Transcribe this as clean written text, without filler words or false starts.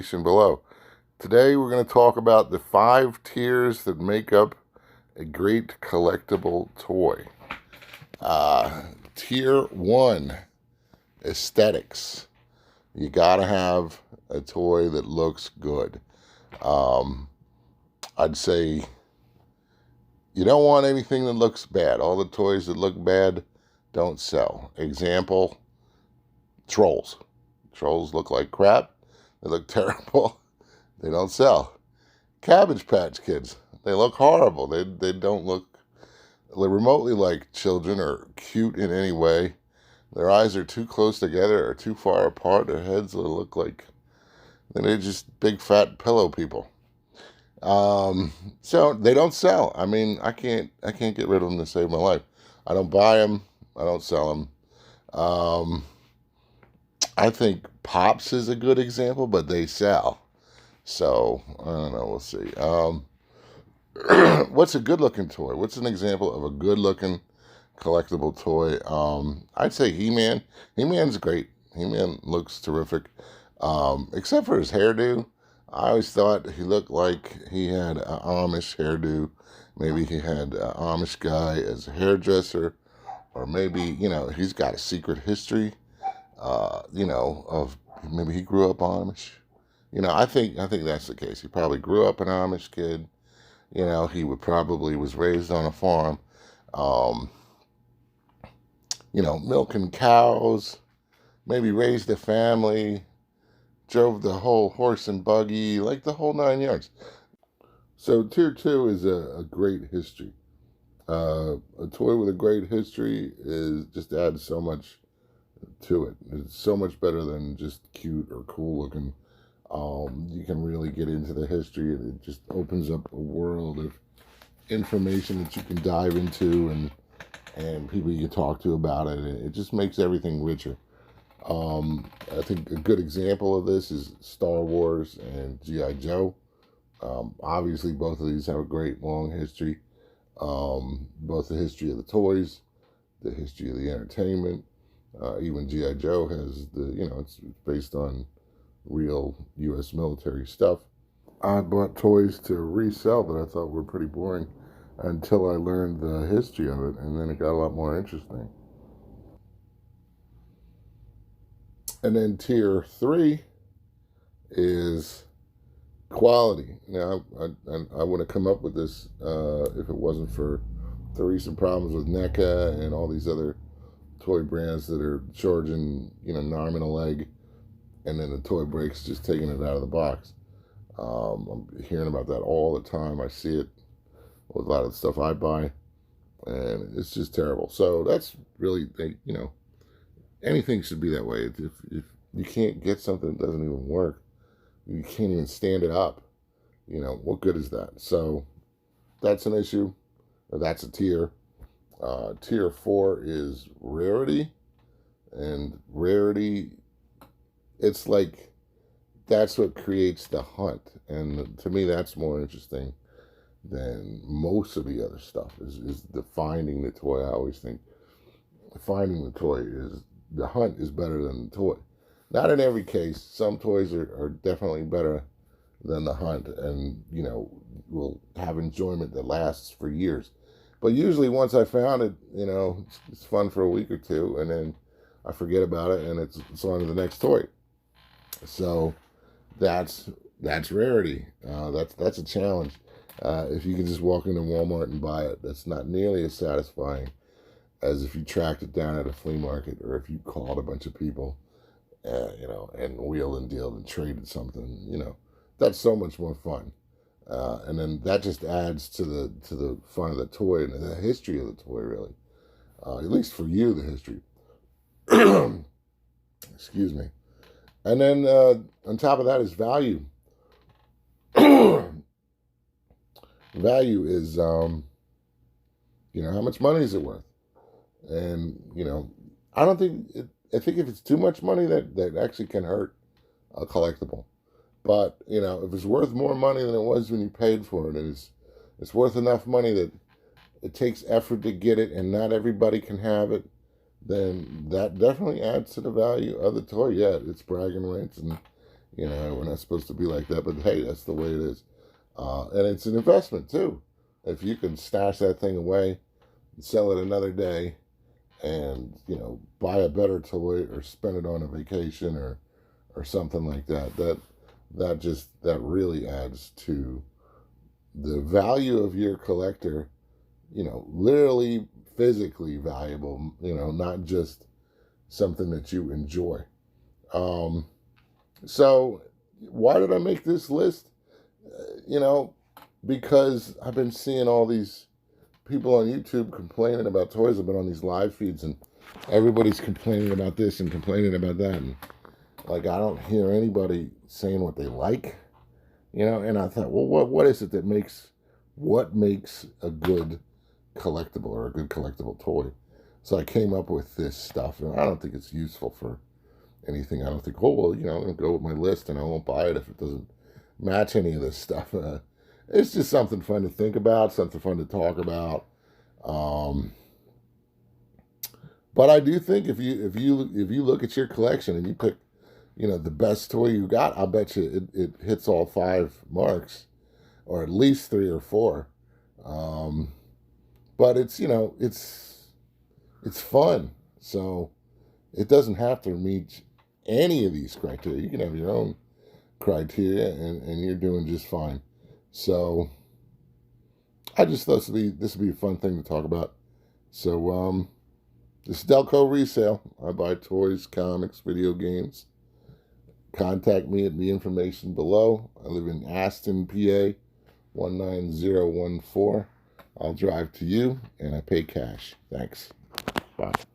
below. Today we're going to talk about the 5 tiers that make up a great collectible toy. Tier 1, aesthetics. You got to have a toy that looks good. I'd say you don't want anything that looks bad. All the toys that look bad don't sell. Example, trolls. Trolls look like crap. They look terrible. They don't sell. Cabbage Patch Kids. They look horrible. They don't look remotely like children or cute in any way. Their eyes are too close together or too far apart. Their heads look like they're just big fat pillow people. So they don't sell. I mean, I can't get rid of them to save my life. I don't buy them. I don't sell them. I think Pops is a good example, but they sell. So, I don't know, we'll see. What's a good-looking toy? What's an example of a good-looking collectible toy? I'd say He-Man. He-Man's great. He-Man looks terrific. Except for his hairdo. I always thought he looked like he had an Amish hairdo. Maybe he had an Amish guy as a hairdresser. Or maybe, he's got a secret history. Of maybe he grew up Amish. I think that's the case. He probably grew up an Amish kid. He was raised on a farm. Milking cows. Maybe raised a family. Drove the whole horse and buggy, like the whole 9 yards. So tier 2 is a great history. A toy with a great history just adds so much to it. It's so much better than just cute or cool looking. You can really get into the history, and it just opens up a world of information that you can dive into and people you can talk to about it. And it just makes everything richer. I think a good example of this is Star Wars and G.I. Joe. Obviously, both of these have a great long history. Both the history of the toys, the history of the entertainment. Even G.I. Joe has it's based on real U.S. military stuff. I bought toys to resell that I thought were pretty boring until I learned the history of it, and then it got a lot more interesting. And then tier 3 is quality. Now, I would have come up with this if it wasn't for the recent problems with NECA and all these other toy brands that are charging, an arm and a leg, and then the toy breaks just taking it out of the box. I'm hearing about that all the time. I see it with a lot of the stuff I buy, and it's just terrible. So that's really, anything should be that way. If you can't get something that doesn't even work, you can't even stand it up, what good is that? So that's an issue. That's a tier. Tier 4 is rarity. And rarity, it's like that's what creates the hunt. And to me, that's more interesting than most of the other stuff is the finding the toy. I always think finding the toy is the hunt is better than the toy. Not in every case. Some toys are definitely better than the hunt and, will have enjoyment that lasts for years. But usually once I found it, it's fun for a week or two, and then I forget about it, and it's on to the next toy. So that's rarity. That's a challenge. If you can just walk into Walmart and buy it, that's not nearly as satisfying as if you tracked it down at a flea market, or if you called a bunch of people, and wheeled and dealed and traded something. That's so much more fun. And then that just adds to the fun of the toy and the history of the toy, really. At least for you, the history. Excuse me. And then on top of that is value. Value is, how much money is it worth? And, I don't think, I think if it's too much money, that actually can hurt a collectible. But, if it's worth more money than it was when you paid for it, and it's worth enough money that it takes effort to get it and not everybody can have it, then that definitely adds to the value of the toy. Yeah, it's bragging rights, and You know, we're not supposed to be like that, but hey, that's the way it is. And it's an investment too. If you can stash that thing away and sell it another day, and you know, buy a better toy or spend it on a vacation or something like that, that really adds to the value of your collector. You know, literally physically valuable. You know, not just something that you enjoy. Um, so why did I make this list? You know, because I've been seeing all these people on YouTube complaining about toys. I've been on these live feeds and everybody's complaining about this and complaining about that. And like, I don't hear anybody saying what they like, you know. And I thought, well, what is it that makes, what makes a good collectible or a good collectible toy? So I came up with this stuff, and I don't think it's useful for anything. I don't think, oh, well, you know, I'm going to go with my list and I won't buy it if it doesn't match any of this stuff. It's just something fun to think about, something fun to talk about. But I do think if you look at your collection and you pick, you know, the best toy you got, I'll bet you it hits all 5 marks, or at least 3 or 4. But it's, you know, it's fun, so it doesn't have to meet any of these criteria. You can have your own criteria, and you're doing just fine. So I just thought this would be a fun thing to talk about. So this is Delco Resale. I buy toys, comics, video games. Contact me at the information below. I live in Aston, PA, 19014. I'll drive to you, and I pay cash. Thanks. Bye.